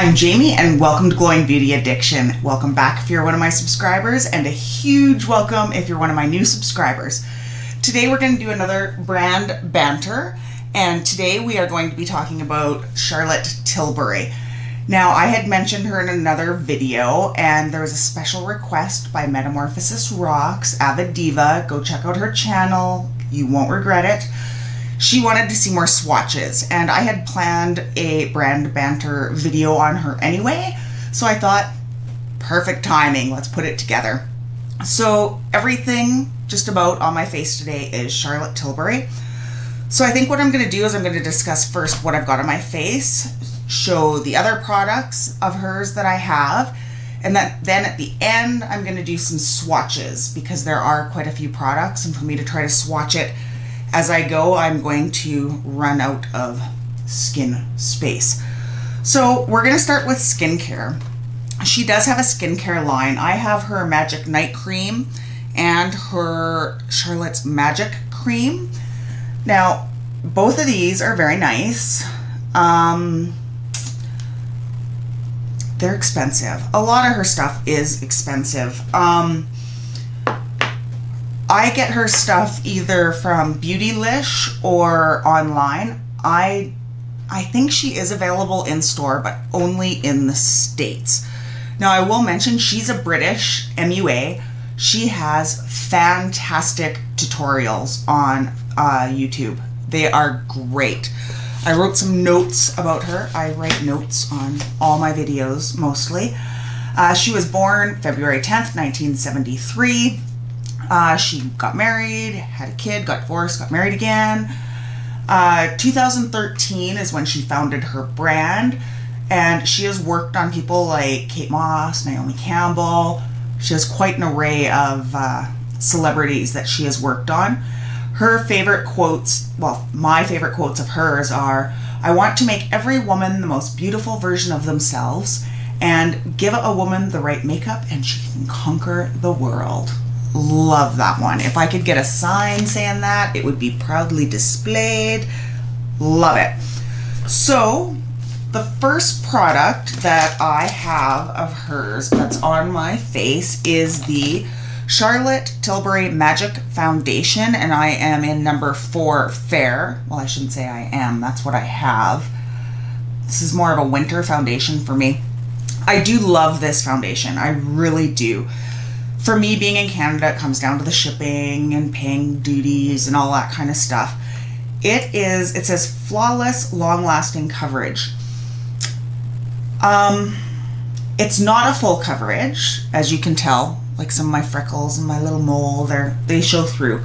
I'm Jamie and welcome to Glowing Beauty Addiction. Welcome back if you're one of my subscribers, and a huge welcome if you're one of my new subscribers. Today we're going to do another brand banter, and today we are going to be talking about Charlotte Tilbury. Now, I had mentioned her in another video, and there was a special request by Metamorphosis Rocks, Avid Diva. Go check out her channel. You won't regret it. She wanted to see more swatches, and I had planned a brand banter video on her anyway, so I thought, perfect timing, let's put it together. So everything just about on my face today is Charlotte Tilbury. So I think what I'm going to do is I'm going to discuss first what I've got on my face, show the other products of hers that I have, and then at the end I'm going to do some swatches because there are quite a few products, and for me to try to swatch it as I go, I'm going to run out of skin space. So we're going to start with skincare. She does have a skincare line. I have her Magic Night Cream and her Charlotte's Magic Cream. Now, both of these are very nice. They're expensive. A lot of her stuff is expensive. I get her stuff either from Beautylish or online. I think she is available in store, but only in the States. Now, I will mention she's a British MUA. She has fantastic tutorials on YouTube. They are great. I wrote some notes about her. I write notes on all my videos, mostly. She was born February 10th, 1973. She got married, had a kid, got divorced, got married again. 2013 is when she founded her brand, and she has worked on people like Kate Moss, Naomi Campbell. She has quite an array of celebrities that she has worked on. Her favorite quotes, well, my favorite quotes of hers are, "I want to make every woman the most beautiful version of themselves, and give a woman the right makeup and she can conquer the world." Love that one. If I could get a sign saying that, it would be proudly displayed. Love it. So the first product that I have of hers that's on my face is the Charlotte Tilbury Magic Foundation, and I am in number 4 Fair. Well, I shouldn't say I am. That's what I have. This is more of a winter foundation for me. I do love this foundation. I really do. For me, being in Canada, it comes down to the shipping and paying duties and all that kind of stuff. It says flawless, long-lasting coverage. It's not a full coverage, as you can tell. Like some of my freckles and my little mole, they show through.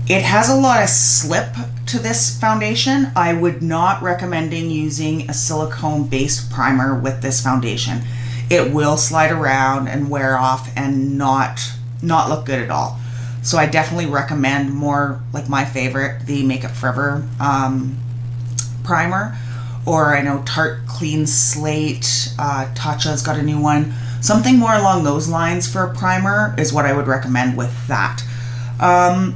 It has a lot of slip to this foundation. I would not recommend using a silicone-based primer with this foundation. It will slide around and wear off and not look good at all. So I definitely recommend more like my favorite, the Makeup Forever primer, or I know Tarte Clean Slate, Tatcha's got a new one. Something more along those lines for a primer is what I would recommend with that. Now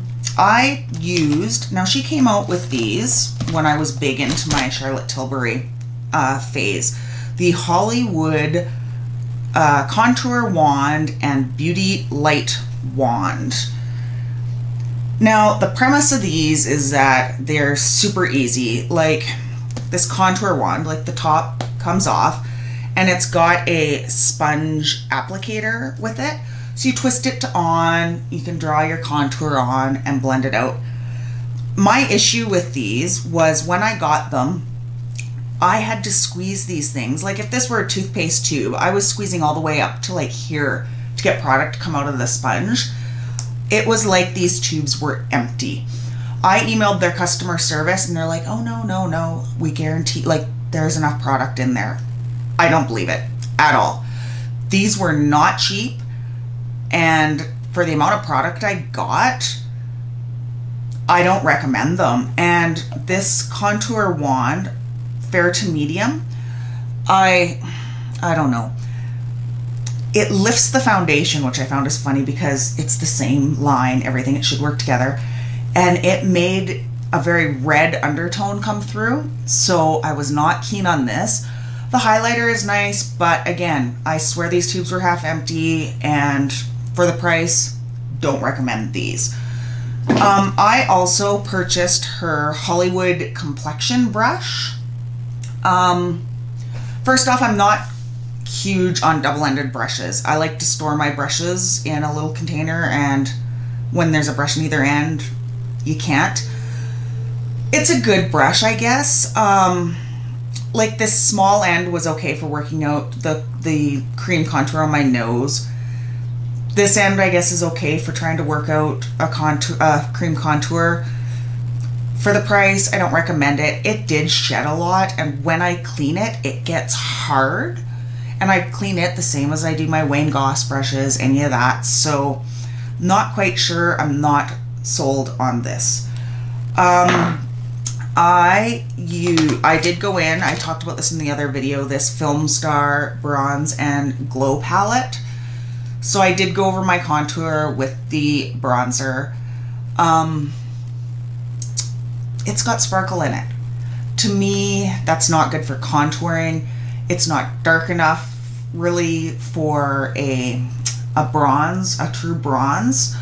she came out with these when I was big into my Charlotte Tilbury phase. The Hollywood Contour Wand and Beauty Light Wand. Now, the premise of these is that they're super easy. Like this contour wand, like the top comes off, and it's got a sponge applicator with it. So you twist it on, you can draw your contour on and blend it out. My issue with these was when I got them, I had to squeeze these things. Like if this were a toothpaste tube, I was squeezing all the way up to like here to get product to come out of the sponge. It was like these tubes were empty. I emailed their customer service and they're like, "Oh, no, we guarantee, like there's enough product in there." I don't believe it at all. These were not cheap, and for the amount of product I got, I don't recommend them. And this contour wand, fair to medium, I don't know. It lifts the foundation, which I found is funny because it's the same line, everything, it should work together. And it made a very red undertone come through, so I was not keen on this. The highlighter is nice, but again, I swear these tubes were half empty, and for the price, don't recommend these. I also purchased her Hollywood complexion brush. First off, I'm not huge on double-ended brushes. I like to store my brushes in a little container, and when there's a brush on either end, you can't. It's a good brush, I guess. Like this small end was okay for working out the cream contour on my nose. This end, I guess, is okay for trying to work out a cream contour. For the price, I don't recommend it. It did shed a lot, and when I clean it, it gets hard. And I clean it the same as I do my Wayne Goss brushes, any of that. So, not quite sure. I'm not sold on this. I did go in, I talked about this in the other video, this Film Star Bronze and Glow palette. So I did go over my contour with the bronzer. It's got sparkle in it. To me, that's not good for contouring. It's not dark enough really for a bronze, a true bronze.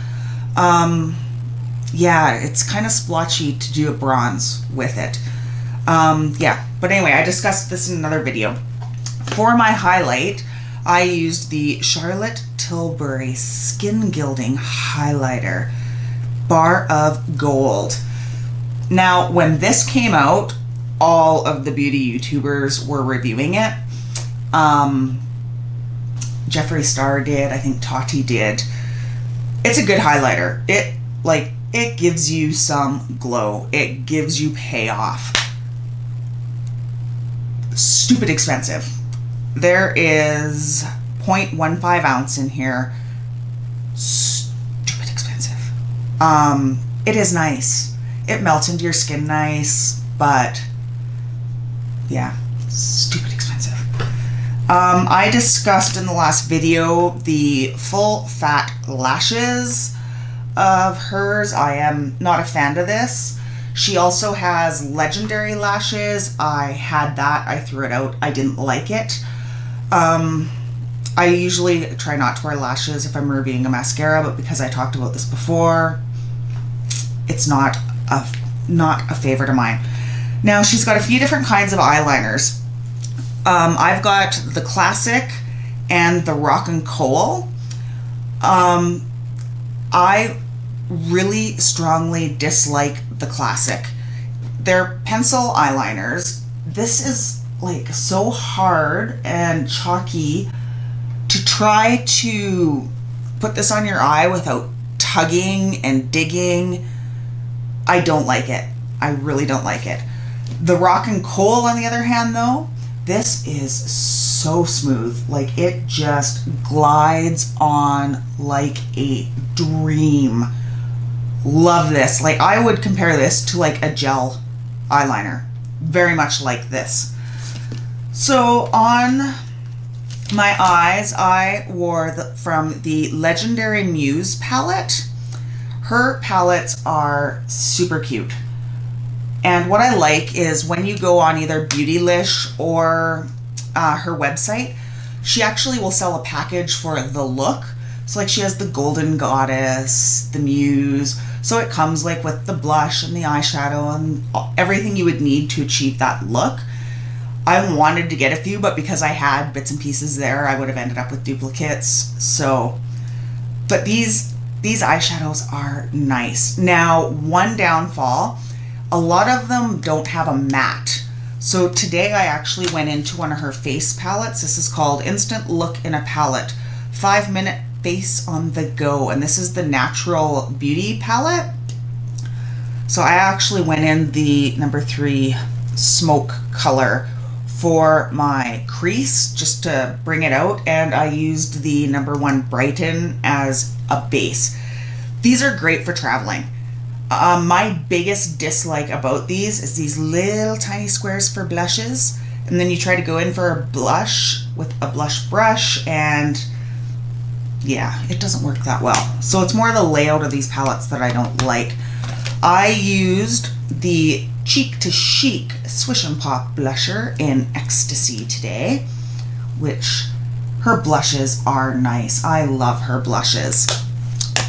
Yeah, it's kind of splotchy to do a bronze with it. Yeah, but anyway, I discussed this in another video. For my highlight, I used the Charlotte Tilbury Skin Gilding Highlighter, Bar of Gold. Now, when this came out, all of the beauty YouTubers were reviewing it. Jeffree Star did, I think Tati did. It's a good highlighter. It gives you some glow. It gives you payoff. Stupid expensive. There is 0.15 ounce in here. Stupid expensive. It is nice. It melts into your skin nice, but yeah, stupid expensive. I discussed in the last video the full fat lashes of hers. I am not a fan of this. She also has legendary lashes. I had that. I threw it out. I didn't like it. I usually try not to wear lashes if I'm reviewing a mascara, but because I talked about this before, it's not a favorite of mine. Now, she's got a few different kinds of eyeliners. I've got the Classic and the Rock and Coal. I really strongly dislike the Classic. They're pencil eyeliners. This is like so hard and chalky. To try to put this on your eye without tugging and digging, I don't like it. I really don't like it. The Rock and Coal, on the other hand, though, this is so smooth. Like, it just glides on like a dream. Love this. Like, I would compare this to like a gel eyeliner. Very much like this. So on my eyes, I wore from the Legendary Muse palette. Her palettes are super cute. And what I like is when you go on either Beautylish or her website, she actually will sell a package for the look. So like she has the Golden Goddess, the Muse. So it comes like with the blush and the eyeshadow and everything you would need to achieve that look. I wanted to get a few, but because I had bits and pieces there, I would have ended up with duplicates. So, but these eyeshadows are nice. Now, one downfall, a lot of them don't have a matte. So today I actually went into one of her face palettes. This is called Instant Look in a Palette, 5-minute face on the go. And this is the Natural Beauty palette. So I actually went in the number 3 smoke color for my crease just to bring it out, and I used the number 1 Brighten as a base. These are great for traveling. My biggest dislike about these is these little tiny squares for blushes, and then you try to go in for a blush with a blush brush, and yeah, it doesn't work that well. So it's more the layout of these palettes that I don't like. I used the Cheek to Chic Swish and Pop blusher in Ecstasy today, which her blushes are nice. I love her blushes.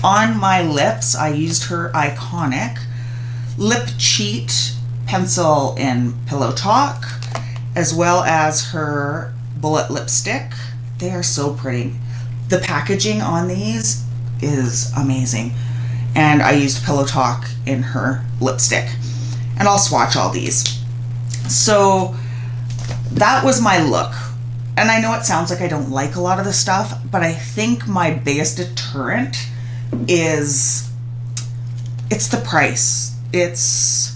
On my lips, I used her iconic Lip Cheat pencil in Pillow Talk, as well as her bullet lipstick. They are so pretty. The packaging on these is amazing. And I used Pillow Talk in her lipstick. And I'll swatch all these. So that was my look. And I know it sounds like I don't like a lot of the stuff, but I think my biggest deterrent is it's the price. It's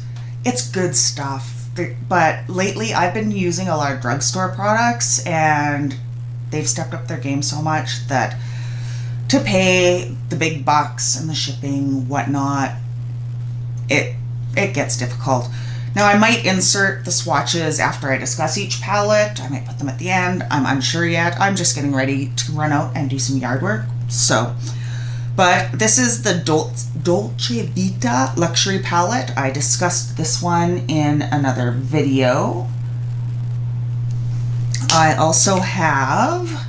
good stuff. But lately I've been using a lot of drugstore products, and they've stepped up their game so much that to pay the big bucks and the shipping, whatnot, it gets difficult. Now I might insert the swatches after I discuss each palette. I might put them at the end. I'm unsure yet. I'm just getting ready to run out and do some yard work. So, but this is the Dolce Vita Luxury Palette. I discussed this one in another video. I also have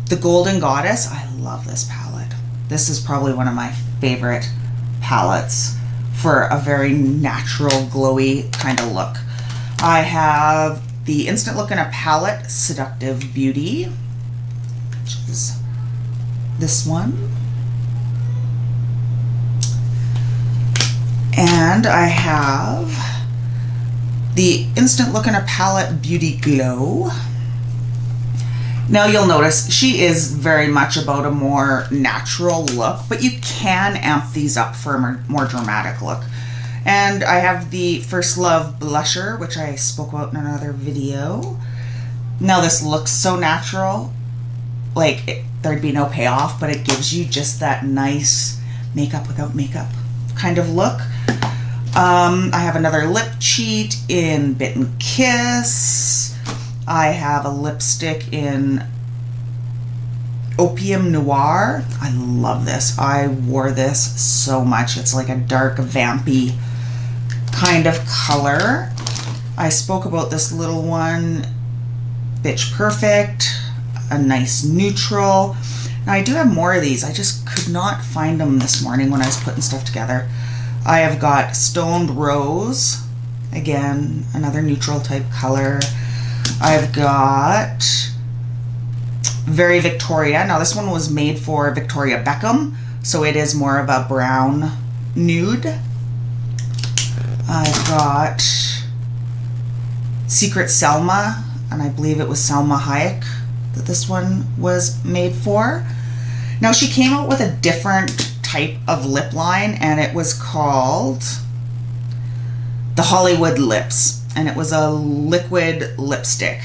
the Golden Goddess. I love this palette. This is probably one of my favorite palettes for a very natural, glowy kind of look. I have the Instant Look in a Palette Seductive Beauty, which is this one. And I have the Instant Look in a Palette Beauty Glow. Now you'll notice she is very much about a more natural look, but you can amp these up for a more dramatic look. And I have the First Love blusher, which I spoke about in another video. Now this looks so natural, like there'd be no payoff, but it gives you just that nice makeup without makeup kind of look. I have another lip cheat in Bit and Kiss. I have a lipstick in Opium Noir. I love this. I wore this so much. It's like a dark, vampy kind of color. I spoke about this little one, Bitch Perfect, a nice neutral. Now I do have more of these. I just could not find them this morning when I was putting stuff together. I have got Stoned Rose, again, another neutral type color. I've got Very Victoria. Now this one was made for Victoria Beckham, so it is more of a brown nude. I've got Secret Selma, and I believe it was Selma Hayek that this one was made for. Now she came out with a different type of lip line, and it was called the Hollywood Lips. And it was a liquid lipstick.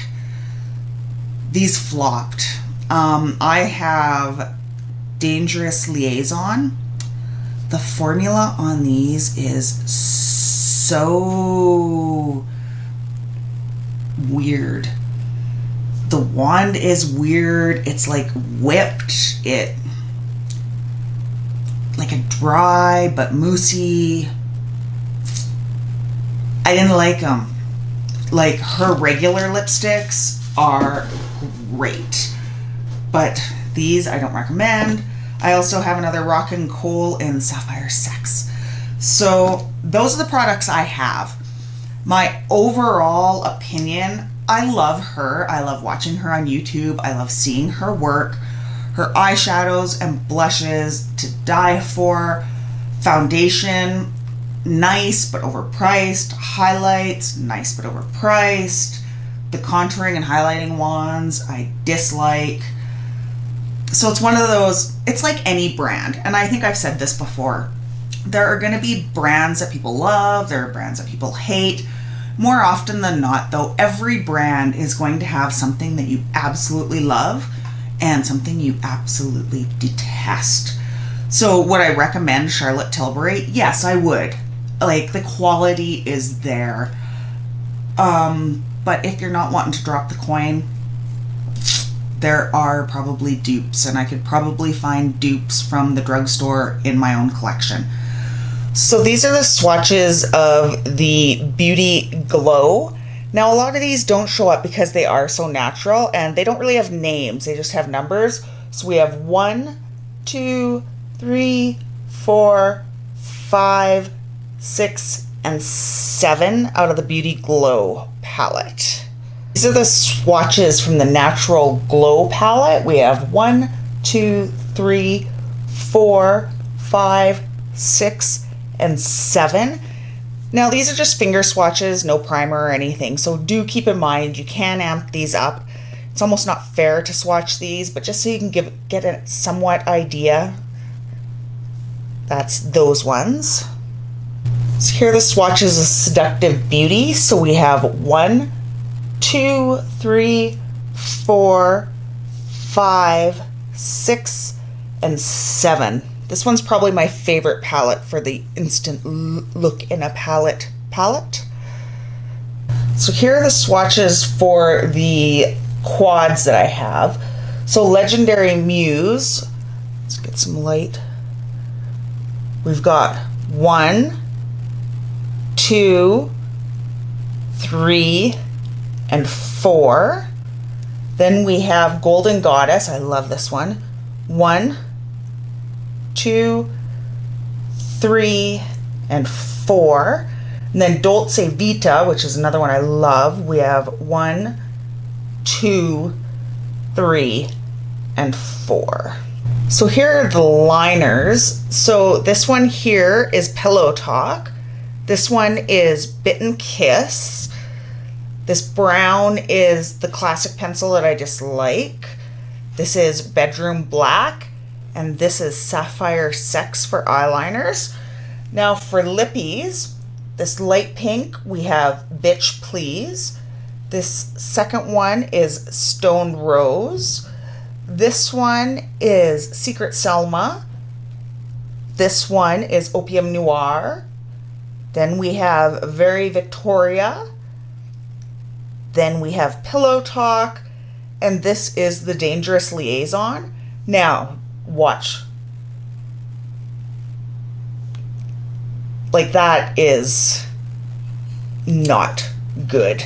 These flopped. I have Dangerous Liaison. The formula on these is so weird. The wand is weird. It's like whipped. It like a dry but moussey. I didn't like them. Like her regular lipsticks are great, but these I don't recommend. I also have another Rockin' Coal in Sapphire Sex. So those are the products I have. My overall opinion, I love her. I love watching her on YouTube. I love seeing her work. Her eyeshadows and blushes to die for. Foundation, nice but overpriced. Highlights, nice but overpriced. The contouring and highlighting wands I dislike. So it's one of those, it's like any brand, and I think I've said this before. There are going to be brands that people love, there are brands that people hate. More often than not, though, every brand is going to have something that you absolutely love and something you absolutely detest. So would I recommend Charlotte Tilbury? Yes, I would. Like, the quality is there. But if you're not wanting to drop the coin, there are probably dupes, and I could probably find dupes from the drugstore in my own collection. So these are the swatches of the Beauty Glow. Now a lot of these don't show up because they are so natural and they don't really have names, they just have numbers. So we have 1, 2, 3, 4, 5, 6, and 7 out of the Beauty Glow palette. These are the swatches from the Natural Glow palette. We have 1, 2, 3, 4, 5, 6, and 7. Now these are just finger swatches, no primer or anything, so do keep in mind you can amp these up. It's almost not fair to swatch these, but just so you can get a somewhat idea, that's those ones. So here are the swatches of Seductive Beauty. So we have 1, 2, 3, 4, 5, 6, and 7. This one's probably my favorite palette for the instant look in a palette. So here are the swatches for the quads that I have. So Legendary Muse, let's get some light. We've got 1, 2, 3, and 4. Then we have Golden Goddess. I love this one. 1, 2, 3, and 4. And then Dolce Vita, which is another one I love. We have 1, 2, 3, and 4. So here are the liners. So this one here is Pillow Talk. This one is Bitten Kiss. This brown is the classic pencil that I just like. This is Bedroom Black. And this is Sapphire Sex for eyeliners. Now for lippies, this light pink, we have Bitch Please. This second one is Stone Rose. This one is Secret Selma. This one is Opium Noir. Then we have Very Victoria. Then we have Pillow Talk. And this is the Dangerous Liaison. Now, watch. Like, that is not good.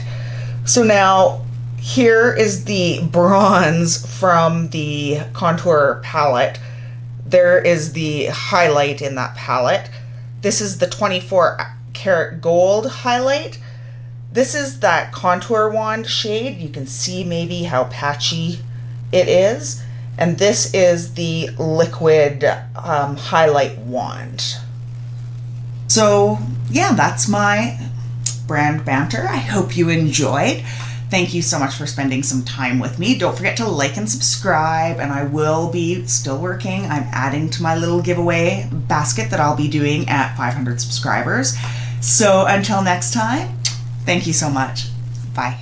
So now here is the bronze from the contour palette. There is the highlight in that palette. This is the 24 karat gold highlight. This is that contour wand shade. You can see maybe how patchy it is. And this is the liquid highlight wand. So yeah, that's my brand Banter. I hope you enjoyed. Thank you so much for spending some time with me. Don't forget to like and subscribe, and I will be still working. I'm adding to my little giveaway basket that I'll be doing at 500 subscribers. So until next time, thank you so much. Bye.